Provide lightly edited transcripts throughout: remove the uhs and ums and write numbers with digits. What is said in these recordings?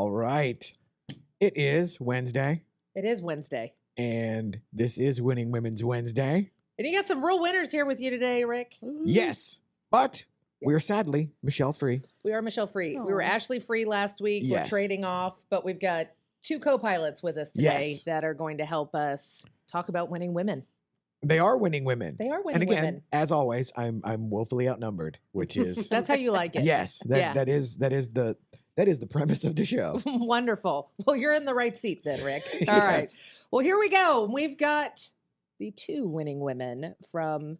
All right. It is Wednesday, It is Wednesday. and this is Winning Women's Wednesday. And you got some real winners here with you today, Rick. Yes, but we're sadly Michelle free. We are Michelle Free. We were Aw. Ashley Free last week. Yes. We're trading off, but we've got two co-pilots with us today Yes. that are going to help us talk about winning women. They are winning women. They are And winning again, women. as always, I'm woefully outnumbered, which is That's how you like it. yes, Yeah. that is the premise of the show. Wonderful. Well, you're in the right seat then, Rick. All right. Yes. Well, here we go. We've got the two winning women from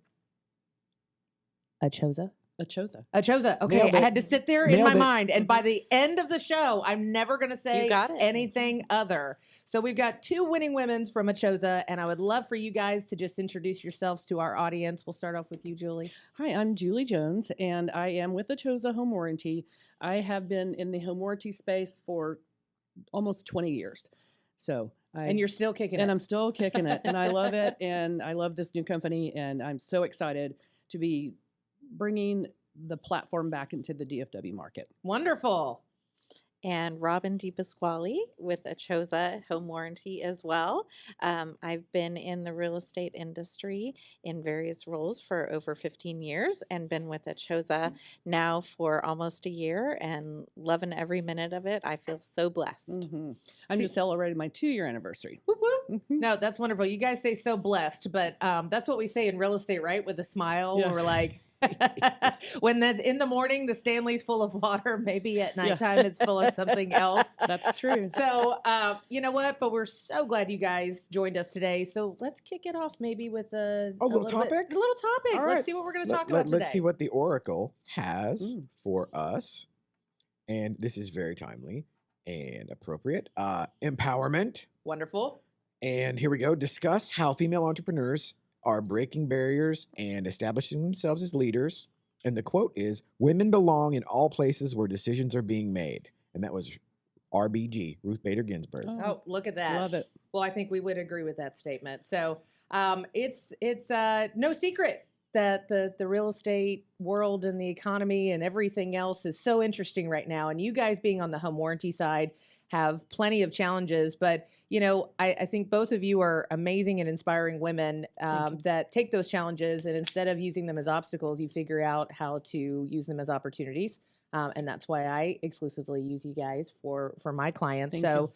Achosa. Achosa. Achosa. Okay, Nailed I it. had to sit there in Nailed my it. mind. And by the end of the show, I'm never going to say You got it. anything other. So we've got two winning women from Achosa, and I would love for you guys to just introduce yourselves to our audience. We'll start off with you, Julie. Hi, I'm Julie Jones, and I am with Achosa Home Warranty. I have been in the home warranty space for almost 20 years. So And you're still kicking it. I'm still kicking it, and I love it, and I love this new company, and I'm so excited to be bringing the platform back into the DFW market. Wonderful. And Robyn DiPasquale with Achosa Home Warranty as well. I've been in the real estate industry in various roles for over 15 years and been with Achosa now for almost a year and loving every minute of it. I feel so blessed. I'm See- just celebrating my 2-year anniversary. Whoop, whoop. Mhm. No, that's wonderful. You guys say so blessed, but that's what we say in real estate, right? With a smile, Yeah. when we're like, when in the morning the Stanley's full of water, maybe at Yeah. nighttime it's full of something else. That's true. So, you know what? But we're so glad you guys joined us today. So let's kick it off maybe with a little bit- topic? a little topic. All Let's right. see what we're going to talk about today. Let's see what the Oracle has Mm. for us. And this is very timely and appropriate. Empowerment. Wonderful. And here we go. Discuss how female entrepreneurs are breaking barriers and establishing themselves as leaders. And the quote is, "Women belong in all places where decisions are being made." And that was RBG, Ruth Bader Ginsburg. Oh. Oh, look at that. Love it. Well, I think we would agree with that statement. So it's no secret that the real estate world and the economy and everything else is so interesting right now. And you guys being on the home warranty side have plenty of challenges. But, you know, I think both of you are amazing and inspiring women that take those challenges, and instead of using them as obstacles, you figure out how to use them as opportunities. And that's why I exclusively use you guys for my clients. Thank So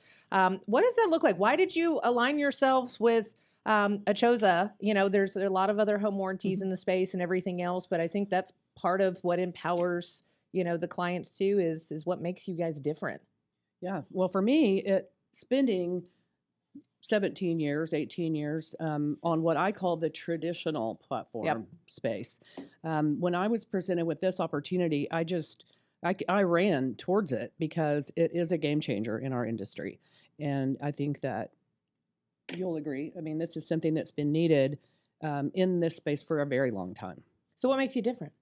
what does that look like? Why did you align yourselves with Achosa? You know, there are a lot of other home warranties in the space and everything else, but I think that's part of what empowers, you know, the clients too, is what makes you guys different. Yeah. Well, for me, spending 17 years, 18 years on what I call the traditional platform space. When I was presented with this opportunity, I ran towards it because it is a game changer in our industry. And I think that you'll agree. I mean, this is something that's been needed in this space for a very long time. So what makes you different?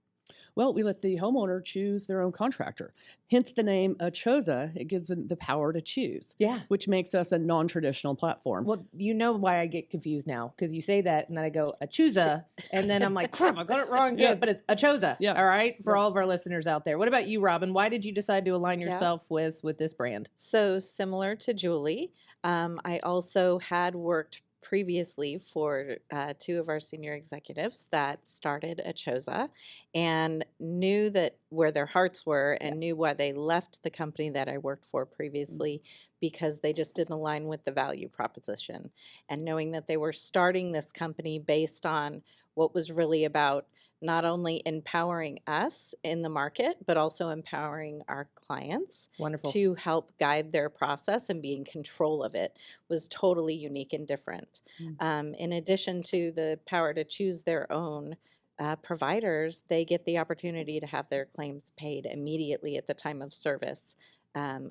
Well, we let the homeowner choose their own contractor. Hence the name Achosa. It gives them the power to choose, Yeah. which makes us a non-traditional platform. Well, you know why I get confused now, because you say that and then I go Achosa, and then I'm like, crap, I got it wrong. Yeah. But it's Achosa. Yeah. All right. For Yeah. all of our listeners out there. What about you, Robyn? Why did you decide to align Yeah. yourself with this brand? So similar to Julie, I also had worked previously for two of our senior executives that started Achosa and knew that where their hearts were and knew why they left the company that I worked for previously because they just didn't align with the value proposition. And knowing that they were starting this company based on what was really about not only empowering us in the market, but also empowering our clients Wonderful. to help guide their process and be in control of it was totally unique and different. In addition to the power to choose their own providers, they get the opportunity to have their claims paid immediately at the time of service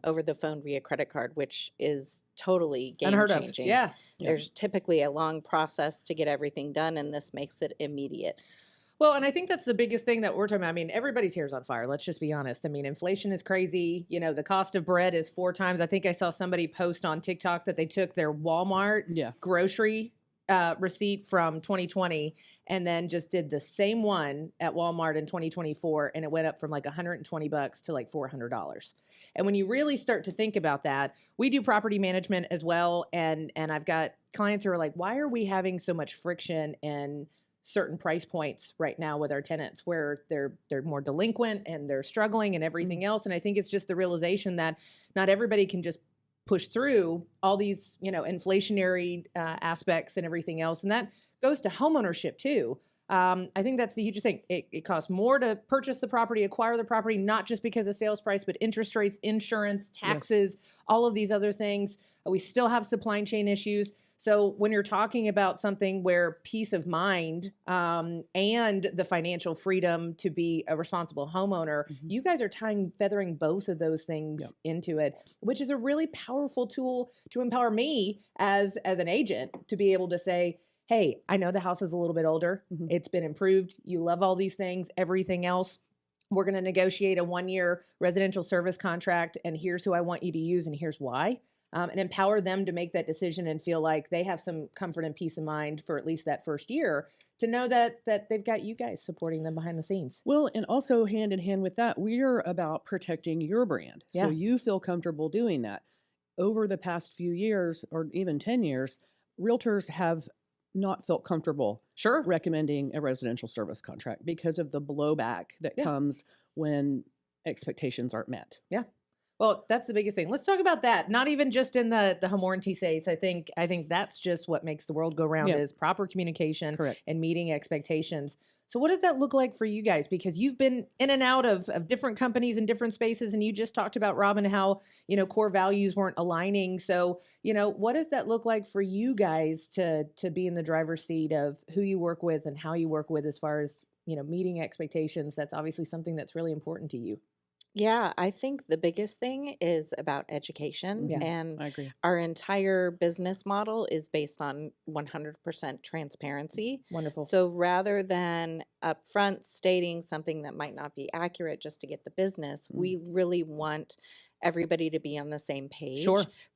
over the phone via credit card, which is totally game Unheard of. changing. Yeah. Yeah. There's typically a long process to get everything done, and this makes it immediate. Well, and I think that's the biggest thing that we're talking about. I mean, everybody's hair's on fire. Let's just be honest. I mean, inflation is crazy. You know, the cost of bread is 4 times. I think I saw somebody post on TikTok that they took their Walmart Yes. grocery receipt from 2020 and then just did the same one at Walmart in 2024, and it went up from like $120 to like $400. And when you really start to think about that, we do property management as well, and I've got clients who are like, why are we having so much friction in certain price points right now with our tenants where they're more delinquent and they're struggling and everything else? And I think it's just the realization that not everybody can just push through all these, inflationary aspects and everything else. And that goes to homeownership too. I think that's the hugest thing. It costs more to purchase the property, acquire the property, not just because of sales price, but interest rates, insurance, taxes, all of these other things. We still have supply chain issues. So when you're talking about something where peace of mind and the financial freedom to be a responsible homeowner, you guys are feathering both of those things into it, which is a really powerful tool to empower me as an agent to be able to say, hey, I know the house is a little bit older. It's been improved. You love all these things, everything else. We're going to negotiate a 1-year residential service contract, and here's who I want you to use, and here's why. And empower them to make that decision and feel like they have some comfort and peace of mind for at least that first year to know that they've got you guys supporting them behind the scenes. Well, and also hand in hand with that, we're about protecting your brand. So you feel comfortable doing that. Over the past few years, or even 10 years, realtors have not felt comfortable recommending a residential service contract because of the blowback that comes when expectations aren't met. Yeah. Well, that's the biggest thing. Let's talk about that. Not even just in the home warranty states. I think that's just what makes the world go round is proper communication and meeting expectations. So what does that look like for you guys? Because you've been in and out of different companies in different spaces, and you just talked about, Robyn, how, core values weren't aligning. So, what does that look like for you guys to be in the driver's seat of who you work with and how you work with as far as, meeting expectations? That's obviously something that's really important to you. Yeah, I think the biggest thing is about education. And I agree. our entire business model is based on 100% transparency. Wonderful. So rather than upfront stating something that might not be accurate just to get the business, we really want everybody to be on the same page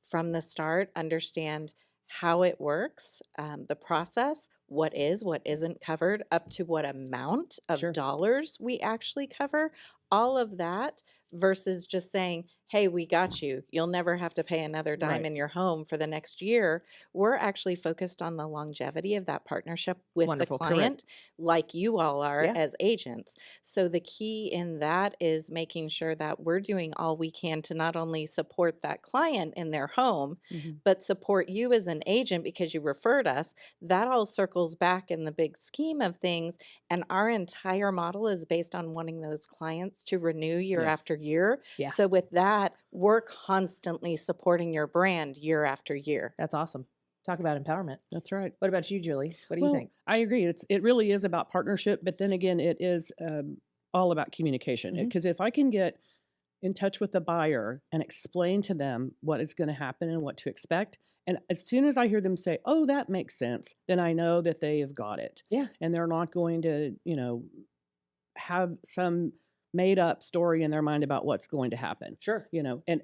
from the start, understand how it works, the process, what isn't covered, up to what amount of dollars we actually cover, all of that, versus just saying, hey, we got you. You'll never have to pay another dime in your home for the next year. We're actually focused on the longevity of that partnership with the client, like you all are as agents. So the key in that is making sure that we're doing all we can to not only support that client in their home, but support you as an agent because you referred us. That all circles back in the big scheme of things. And our entire model is based on wanting those clients to renew year after year. Yeah. So with that, we're constantly supporting your brand year after year. That's awesome. Talk about empowerment. That's right. What about you, Julie? What do you think? I agree. It really is about partnership, but then again, it is all about communication. Because if I can get in touch with the buyer and explain to them what is going to happen and what to expect, and as soon as I hear them say, "Oh, that makes sense," then I know that they have got it. Yeah. And they're not going to, have some made up story in their mind about what's going to happen. Sure. And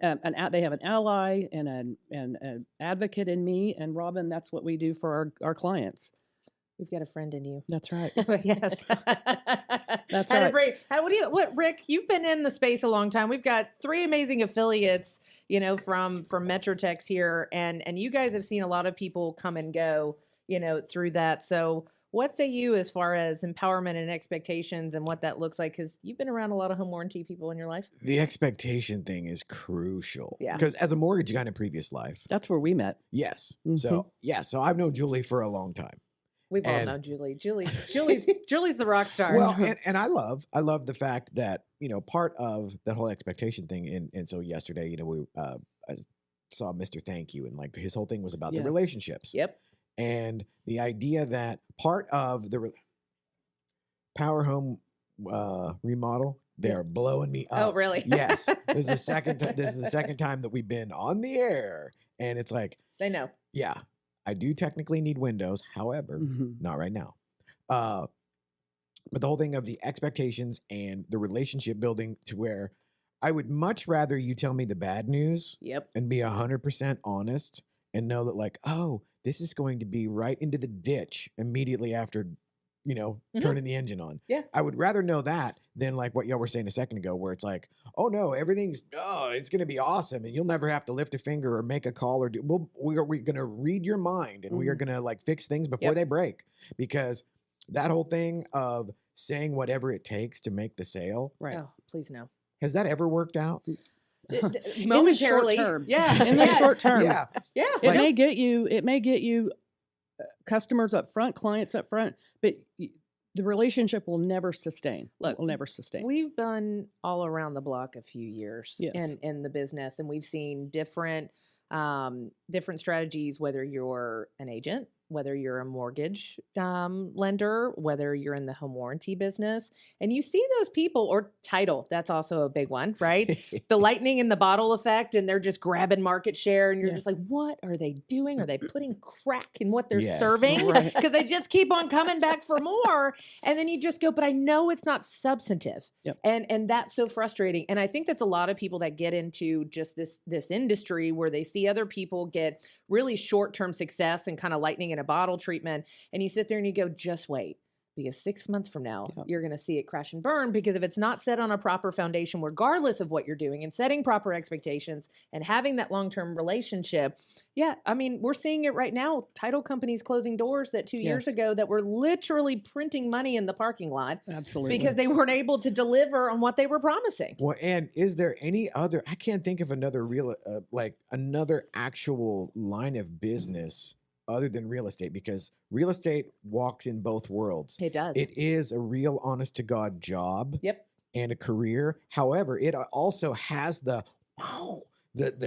they have an ally and an advocate in me, and Robyn, that's what we do for our clients. We've got a friend in you. That's right. Yes. That's right. Rick, you've been in the space a long time. We've got 3 amazing affiliates, from Metrotex here, and you guys have seen a lot of people come and go, through that. So what say you as far as empowerment and expectations and what that looks like? Because you've been around a lot of home warranty people in your life. The expectation thing is crucial. Yeah. Because as a mortgage guy in a previous life. That's where we met. Yes. So I've known Julie for a long time. We've all known Julie. Julie's the rock star. Well, and I love the fact that, part of that whole expectation thing. And so yesterday, I saw Mr. Thank You, and like his whole thing was about the relationships. Yep. And the idea that part of the Power Home remodel, they're blowing me up. Oh, really? Yes. This is the second time that we've been on the air, and it's like they know. Yeah, I do technically need windows, however, not right now. But the whole thing of the expectations and the relationship building, to where I would much rather you tell me the bad news, and be 100% honest, and know that, like, oh, this is going to be right into the ditch immediately after, turning the engine on. Yeah. I would rather know that than like what y'all were saying a second ago, where it's like, oh no, it's going to be awesome. And you'll never have to lift a finger or make a call or we're going to read your mind and we are going to like fix things before they break, because that whole thing of saying whatever it takes to make the sale. Right. Oh, please no. Has that ever worked out? Momentarily. In the short term. Yeah. In the short term. Yeah. Yeah. It may get you customers up front, clients up front, but the relationship will never sustain. Look, It will never sustain. We've been all around the block a few years Yes. in the business, and we've seen different strategies, whether you're an agent, whether you're a mortgage lender, whether you're in the home warranty business, and you see those people, or title, that's also a big one, right? The lightning in the bottle effect, and they're just grabbing market share, and you're just Yes. like, what are they doing? Are they putting crack in what they're Yes. serving? Right. Because they just keep on coming back for more. And then you just go, but I know it's not substantive. Yep. And that's so frustrating. And I think that's a lot of people that get into just this industry where they see other people get really short-term success and kind of lightning in a bottle treatment. And you sit there and you go, just wait. Because 6 months from now, Yep. you're going to see it crash and burn, because if it's not set on a proper foundation, regardless of what you're doing, and setting proper expectations and having that long-term relationship. Yeah. I mean, we're seeing it right now. Title companies closing doors that 2 years Yes. ago that were literally printing money in the parking lot Absolutely. because they weren't able to deliver on what they were promising. Well, and is there any other, I can't think of another another actual line of business other than real estate, because real estate walks in both worlds. It does. It is a real honest to God job Yep. and a career. However, it also has the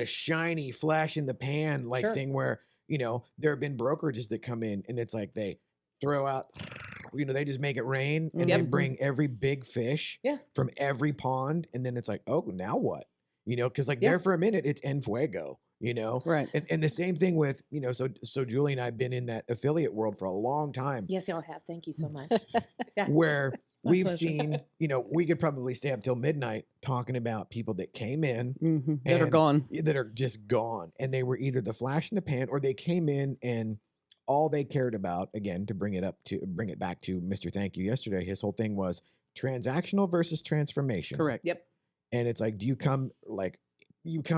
shiny flash in the pan like Sure. thing where, there have been brokerages that come in and it's like they throw out, they just make it rain and they Yep. bring every big fish Yeah. from every pond. And then it's like, oh, now what? Because like Yeah. there for a minute, it's en fuego, right. And the same thing with, so Julie and I have been in that affiliate world for a long time Yes, y'all have. Thank you so much. Yeah. where My we've pleasure. seen, we could probably stay up till midnight talking about people that came in That are and- gone. that are just gone. And they were either the flash in the pan or they came in and all they cared about, again, to bring it back to Mr. Thank You yesterday, his whole thing was transactional versus transformation. Correct. Yep. And it's like, you come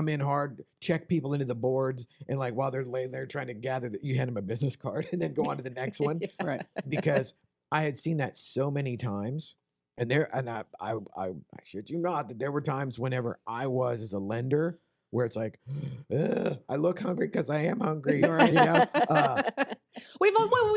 in hard, check people into the boards, and like while they're laying there trying to gather that, you hand them a business card and then go on to the next one. Right. Because I had seen that so many times, and I shit you not that there were times whenever I was as a lender where it's like, I look hungry because I am hungry. Right. We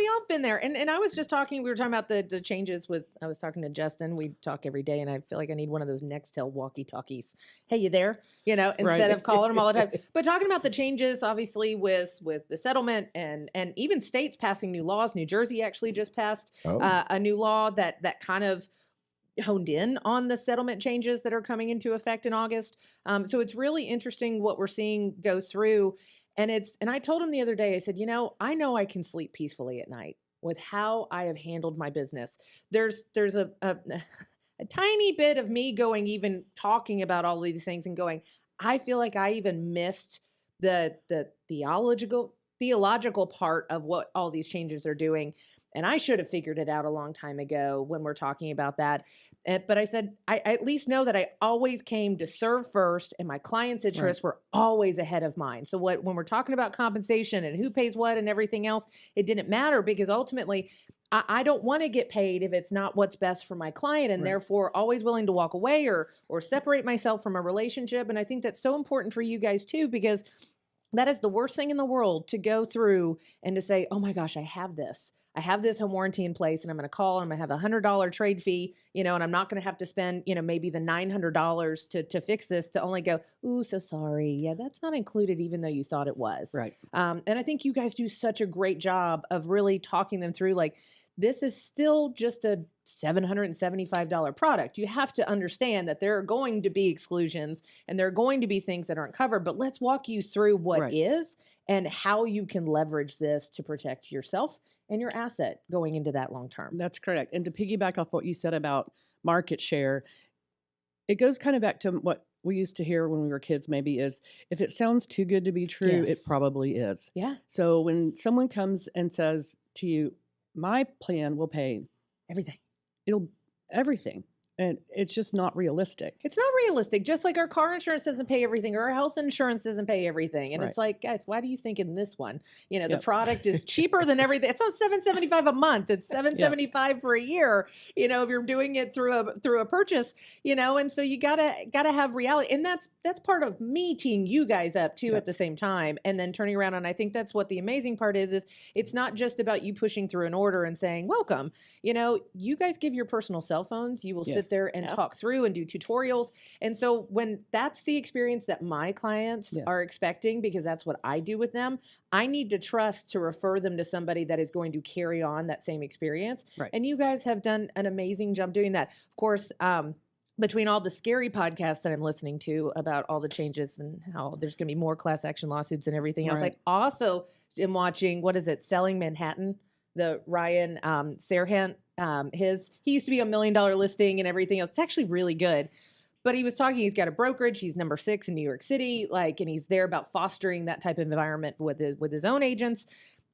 all been there. And I was just we were talking about the changes I was talking to Justin. We talk every day, and I feel like I need one of those Nextel walkie-talkies. Hey, you there? Instead Right. of calling them all the time. But talking about the changes, obviously, with the settlement and even states passing new laws. New Jersey actually just passed a new law that kind of honed in on the settlement changes that are coming into effect in August. So it's really interesting what we're seeing go through. And I told him the other day, I said, I know I can sleep peacefully at night with how I have handled my business. There's a tiny bit of me even talking about all of these things and going, I feel like I even missed the theological part of what all these changes are doing. And I should have figured it out a long time ago when we're talking about that. But I said, I at least know that I always came to serve first, and my clients' interests were always ahead of mine. So when we're talking about compensation and who pays what and everything else, it didn't matter, because ultimately I don't want to get paid if it's not what's best for my client, and therefore always willing to walk away or separate myself from a relationship. And I think that's so important for you guys too, because that is the worst thing in the world to go through and to say, oh my gosh, I have this home warranty in place, and I'm going to call, and I'm going to have $100 trade fee, and I'm not going to have to spend, maybe the $900 to fix this, to only go, ooh, so sorry. Yeah, that's not included, even though you thought it was. Right. And I think you guys do such a great job of really talking them through, like, this is still just a $775 product. You have to understand that there are going to be exclusions and there are going to be things that aren't covered, but let's walk you through what is and how you can leverage this to protect yourself and your asset going into that long term. That's correct. And to piggyback off what you said about market share, it goes kind of back to what we used to hear when we were kids maybe is, if it sounds too good to be true, it Yes. probably is. Yeah. So when someone comes and says to you, my plan will pay Everything. everything, and it's just not realistic. It's not realistic. Just like our car insurance doesn't pay everything, or our health insurance doesn't pay everything. And Right. it's like, guys, why do you think in this one, you know, the Yep. product is cheaper than everything? It's not $7.75 a month. It's $7.75 for a year. You know, if you're doing it through a purchase, you know, and so you gotta have reality. And that's part of me teeing you guys up too Yep. at the same time. And then turning around. And I think that's what the amazing part is it's not just about you pushing through an order and saying, welcome. You know, you guys give your personal cell phones. You will sit Yes. there and Yep. talk through and do tutorials. And so when that's the experience that my clients Yes. are expecting, because that's what I do with them, I need to trust to refer them to somebody that is going to carry on that same experience. Right. And you guys have done an amazing job doing that. Of course, between all the scary podcasts that I'm listening to about all the changes and how there's going to be more class action lawsuits and everything else, Right. I also am watching, what is it, Selling Manhattan, the Ryan Serhant. He used to be a $1 million listing and everything else. It's actually really good. But he was talking, he's got a brokerage, he's number 6 in New York City, and he's there about fostering that type of environment with his own agents.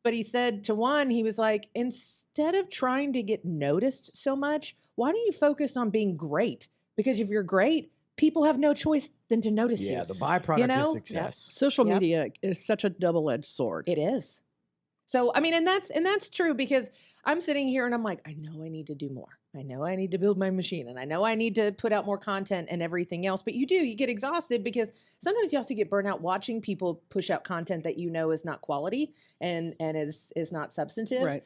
But he said to one, he was like, instead of trying to get noticed so much, why don't you focus on being great? Because if you're great, people have no choice than to notice you. Yeah, the byproduct You know? is success. Social Yep. media is such a double-edged sword. It is. So, I mean, and that's true, because I'm sitting here and I'm like, I know I need to do more. I know I need to build my machine, and I know I need to put out more content and everything else. But you get exhausted, because sometimes you also get burnt out watching people push out content that you know is not quality and is not substantive. Right.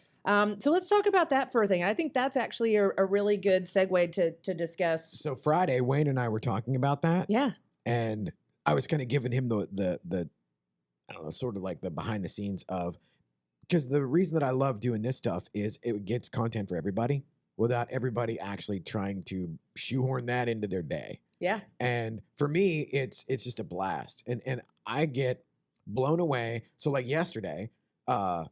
So let's talk about that for a thing. I think that's actually a really good segue to discuss. So Friday, Wayne and I were talking about that, Yeah. and I was kind of giving him the I don't know, sort of like the behind the scenes of, because the reason that I love doing this stuff is it gets content for everybody without everybody actually trying to shoehorn that into their day. Yeah. And for me, it's just a blast. And I get blown away. So like yesterday,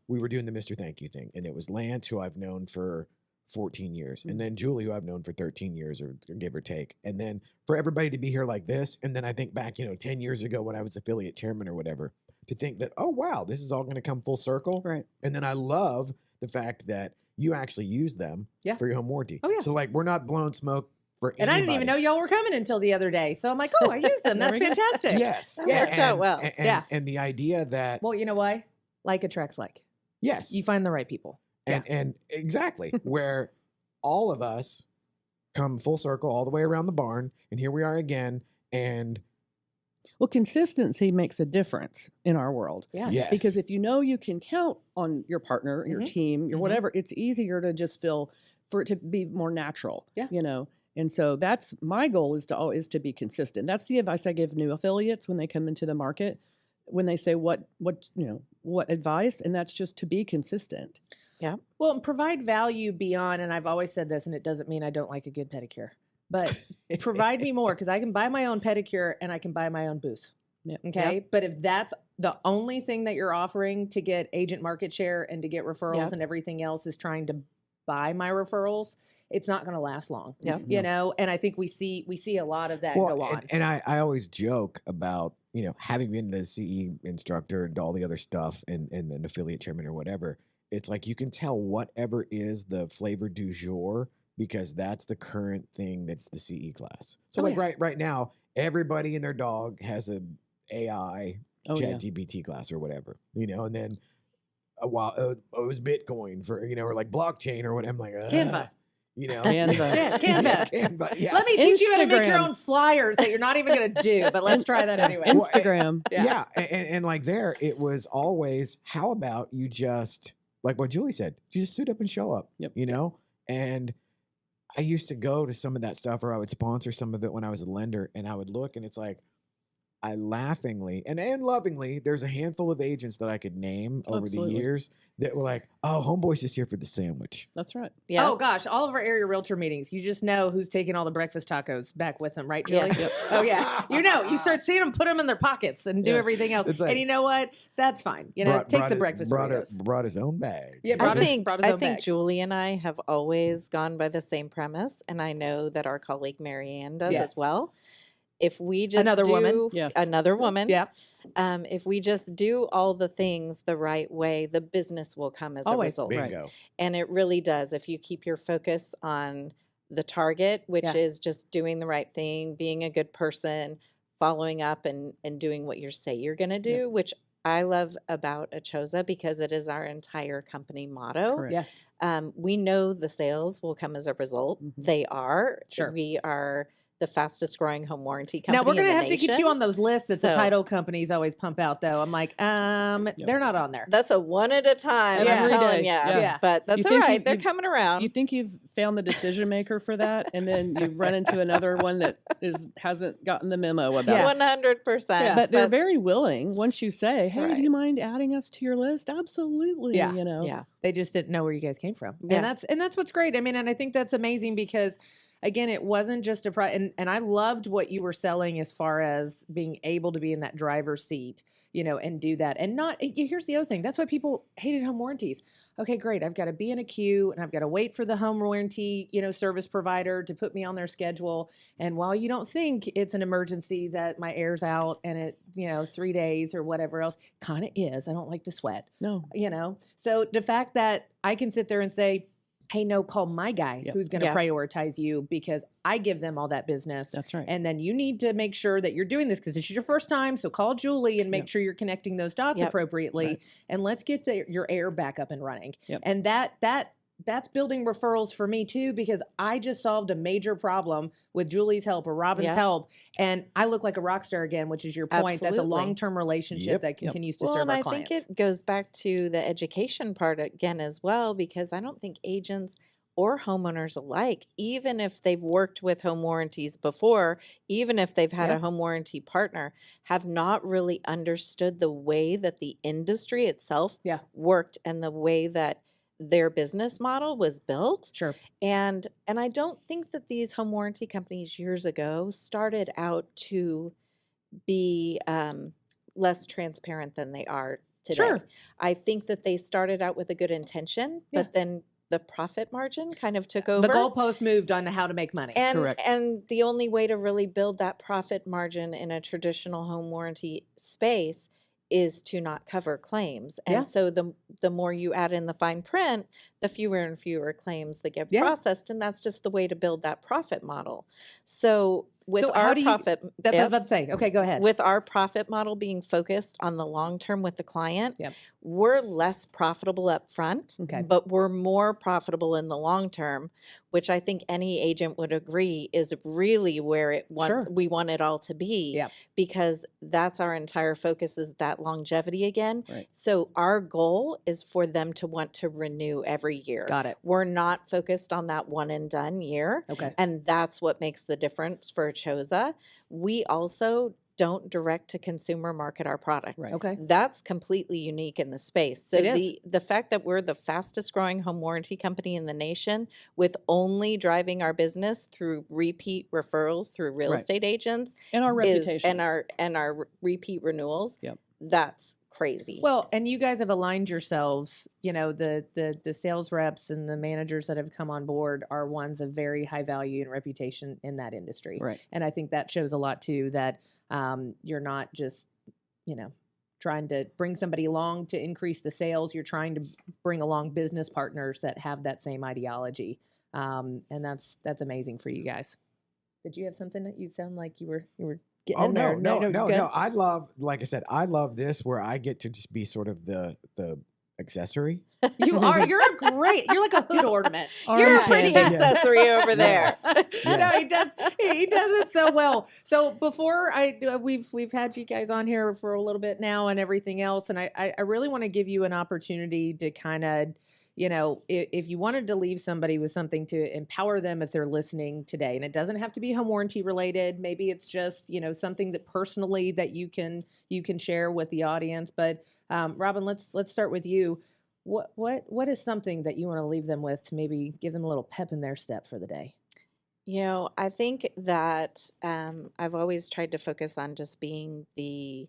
we were doing the Mr. Thank You thing, and it was Lance, who I've known for 14 years, and then Julie, who I've known for 13 years, or give or take. And then for everybody to be here like this, and then I think back, 10 years ago when I was affiliate chairman or whatever, to think that, oh, wow, this is all going to come full circle. Right. And then I love the fact that you actually use them Yeah. for your home warranty. Oh, yeah. So like, we're not blowing smoke for And anybody. I didn't even know y'all were coming until the other day. So I'm like, oh, I use them. There That's we go. fantastic. Yes. That worked out well. Yeah. And the idea that, Well, you know why? Like attracts like. yes. You find the right people. And exactly where all of us come full circle all the way around the barn, and here we are again. And Well, consistency makes a difference in our world. Yeah. yes, Because if you know you can count on your partner, your Mhm. team, your Mhm. whatever, it's easier to just for it to be more natural. Yeah. And so that's my goal is to be consistent. That's the advice I give new affiliates when they come into the market, when they say what advice, and that's just to be consistent. Well, and provide value beyond, and I've always said this, and it doesn't mean I don't like a good pedicure, but provide me more, because I can buy my own pedicure and I can buy my own booth. Yeah. Okay. But if that's the only thing that you're offering to get agent market share and to get referrals, Yep. and everything else is trying to buy my referrals, it's not going to last long. Yep. You know, and I think we see a lot of that well, go on. and I always joke about, having been the CE instructor and all the other stuff, and an affiliate chairman or whatever. It's like you can tell whatever is the flavor du jour, because that's the current thing that's the CE class. So Oh, like yeah. right now, everybody and their dog has a AI Oh, yeah. ChatGPT class or whatever, and then a while it was Bitcoin for or like blockchain or what. I'm like Canva. Canva. Yeah, Canva. Canva, yeah. Let me teach you how to make your Instagram. own flyers that you're not even going to do, but let's try that anyway. Well, Instagram. Yeah. And like there, it was always, how about you just, like what Julie said, you just suit up and show up, Yep. And I used to go to some of that stuff, or I would sponsor some of it when I was a lender, and I would look, and it's like, I laughingly and lovingly, there's a handful of agents that I could name over Absolutely. the years that were like, oh, homeboy's just here for the sandwich. That's right. Yeah. Oh gosh, all of our area realtor meetings, you just know who's taking all the breakfast tacos back with them, right, Julie? Yes. Yep. Oh yeah, you start seeing them put them in their pockets and do Yes. everything else. It's like- and you know what? That's fine. Take the breakfast burritos. Brought his own bag. Yeah, I brought his- think brought his I own think bag. Julie and I have always gone by the same premise, and I know that our colleague Mary Ann does Yes. as well. if we just Another woman. Yes. another woman, Yeah. if we just do all the things the right way, the business will come as Always. a result. Right. Bingo. And it really does. If you keep your focus on the target, which Yeah. is just doing the right thing, being a good person, following up and doing what you say you're going to do, which I love about Achosa because it is our entire company motto. Correct. Yeah. We know the sales will come as a result. Mhm. They are. Sure. We are the fastest growing home warranty company. Now we're in gonna the have to get you nation. on those lists that the So- title companies always pump out, though. I'm like, they're not on there. That's a one at a time. Yeah. I'm Every telling day. you. Yeah. But that's You all think right. you- They're you- coming around. You think you've found the decision maker for that, and then you run into another one that hasn't gotten the memo about Yeah. it. 100%. Yeah. But they're very willing once you say, "Hey, right. do you mind adding us to your list?" Absolutely. Yeah. You know. yeah. They just didn't know where you guys came from. Yeah. And that's what's great. I mean, and I think that's amazing because again, it wasn't just a and I loved what you were selling as far as being able to be in that driver's seat, and do that. And not here's the other thing. That's why people hated home warranties. Okay, great. I've got to be in a queue and I've got to wait for the home warranty, service provider to put me on their schedule. And while you don't think it's an emergency that my air's out and it, 3 days or whatever else, kind of is. I don't like to sweat. No. So the fact that I can sit there and say, hey, no, call my guy Yep. who's going to Yeah. prioritize you because I give them all that business. That's right. And then you need to make sure that you're doing this because this is your first time. So call Julie and make Yep. sure you're connecting those dots Yep. appropriately. Right. And let's get your air back up and running. Yep. And that's building referrals for me too, because I just solved a major problem with Julie's help or Robyn's Yeah. help. And I look like a rock star again, which is your point. That's a Absolutely. long-term relationship Yep. that continues to Well, serve and our I clients. think it goes back to the education part again as well, because I don't think agents or homeowners alike, even if they've worked with home warranties before, even if they've had Yeah. a home warranty partner, have not really understood the way that the industry itself Yeah. worked and the way that their business model was built. Sure. And I don't think that these home warranty companies years ago started out to be less transparent than they are today. Sure. I think that they started out with a good intention, Yeah. but then the profit margin kind of took over. The goalpost moved on to how to make money. Correct. And the only way to really build that profit margin in a traditional home warranty space is to not cover claims. And Yeah. so the more you add in the fine print, the fewer and fewer claims that get Yeah. processed. And that's just the way to build that profit model. So with So how our do you- profit, That's what I was yep, about to say. Okay, go ahead. with our profit model being focused on the long term with the client, Yep. we're less profitable up front, Okay. but we're more profitable in the long term, which I think any agent would agree is really where Sure. we want it all to be, Yep. because that's our entire focus, is that longevity again. Right. So our goal is for them to want to renew every year. Got it. We're not focused on that one and done year. Okay. And that's what makes the difference for Achosa. We also don't direct to consumer market our product. Right. Okay. That's completely unique in the space. So It is. the fact that we're the fastest growing home warranty company in the nation, with only driving our business through repeat referrals through real Right. estate agents And our is, reputation. and our repeat renewals. Yep. That's crazy. Well, and you guys have aligned yourselves, the sales reps and the managers that have come on board are ones of very high value and reputation in that industry. Right. And I think that shows a lot too, that you're not just, trying to bring somebody along to increase the sales. You're trying to bring along business partners that have that same ideology. And that's amazing for you guys. Did you have something that you sound like you were getting Oh in there? no. good? I love, like I said, I love this where I get to just be sort of the accessory. You're like a hood ornament. Arm You're a candy. pretty Yes. accessory over there. Yes. No, Yes. he does it so well. So before we've had you guys on here for a little bit now and everything else, and I really want to give you an opportunity to kind of, if you wanted to leave somebody with something to empower them if they're listening today, and it doesn't have to be home warranty related, maybe it's just something that personally that you can share with the audience. But Robyn, let's start with you. What is something that you want to leave them with to maybe give them a little pep in their step for the day? I think that I've always tried to focus on just being the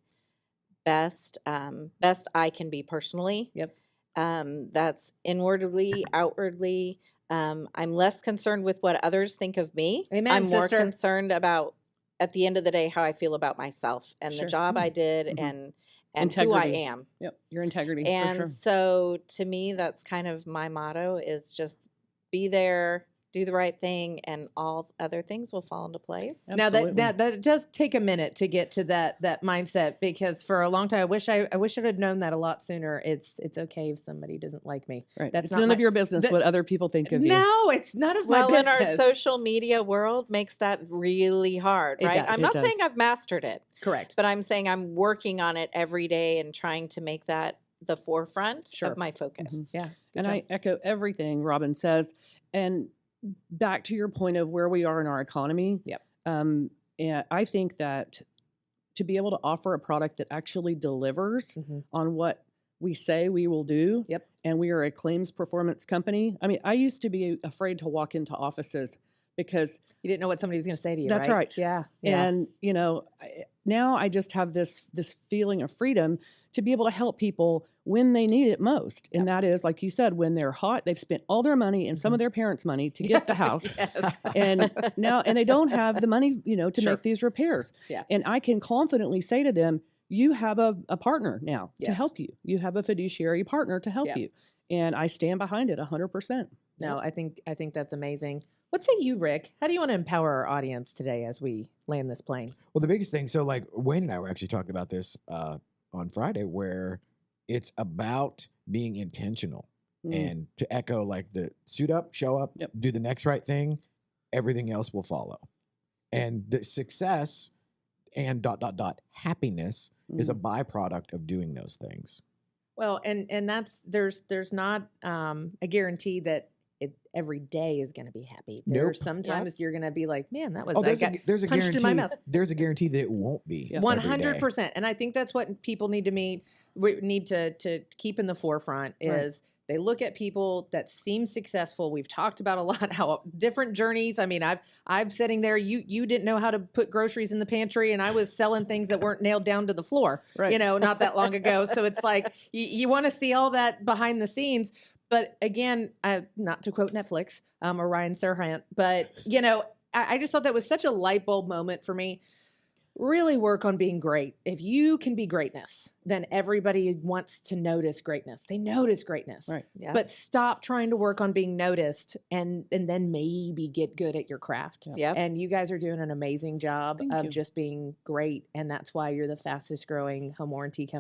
best I can be personally. Yep. That's inwardly, outwardly. I'm less concerned with what others think of me. Amen, I'm more sister. concerned about at the end of the day, how I feel about myself and Sure. the job I did Mhm. and who I Integrity. am. Yep, your integrity, And for sure. so to me, that's kind of my motto is just be there, do the right thing, and all other things will fall into place. Now that does take a minute to get to that mindset, because for a long time I wish I would have known that a lot sooner. It's okay if somebody doesn't like me. Right. That's It's not none my- of your business what other people think of you. No, it's none of Well, my in our business. social media world makes that really hard, It right? does. I'm It not does. saying I've mastered it, Correct. but I'm saying I'm working on it every day and trying to make that the forefront Sure. of my focus. Mhm. Yeah. And I echo everything Robyn says. And back to your point of where we are in our economy. Yep. And I think that to be able to offer a product that actually delivers on what we say we will do. Yep. And we are a claims performance company. I mean, I used to be afraid to walk into offices because You didn't know what somebody was going to say to you. That's right. right. Yeah. And now I just have this feeling of freedom to be able to help people when they need it most. And that is, like you said, when they're hot, they've spent all their money and some of their parents' money to get the house. Yes. And they don't have the money, to Sure. make these repairs. Yeah. And I can confidently say to them, you have a partner now to Yes. help you. You have a fiduciary partner to help Yeah. you. And I stand behind it 100%. No, I think that's amazing. What say you, Rick? How do you want to empower our audience today as we land this plane? Well, the biggest thing, so like Wayne and I were actually talking about this on Friday, where it's about being intentional. And to echo like the suit up, show up, Yep. do the next right thing, everything else will follow. And the success and ... happiness is a byproduct of doing those things. Well, and that's there's not a guarantee that every day is going to be happy. There's Nope. sometimes you're going to be like, man, that was Oh, I there's a got there's a punched in my guarantee. mouth. There's a guarantee that it won't be. Yeah. 100%. And I think that's what people need to keep in the forefront is they look at people that seem successful. We've talked about a lot how different journeys. I mean, I'm sitting there. You didn't know how to put groceries in the pantry, and I was selling things that weren't nailed down to the floor. Right. Not that long ago. So it's like you want to see all that behind the scenes. But again, not to quote Netflix or Ryan Serhant, but I just thought that was such a light bulb moment for me. Really work on being great. If you can be greatness, then everybody wants to notice greatness. They notice greatness. Right. Yeah. But stop trying to work on being noticed and then maybe get good at your craft. Yep. And you guys are doing an amazing job Thank of you. just being great. And that's why you're the fastest growing home warranty company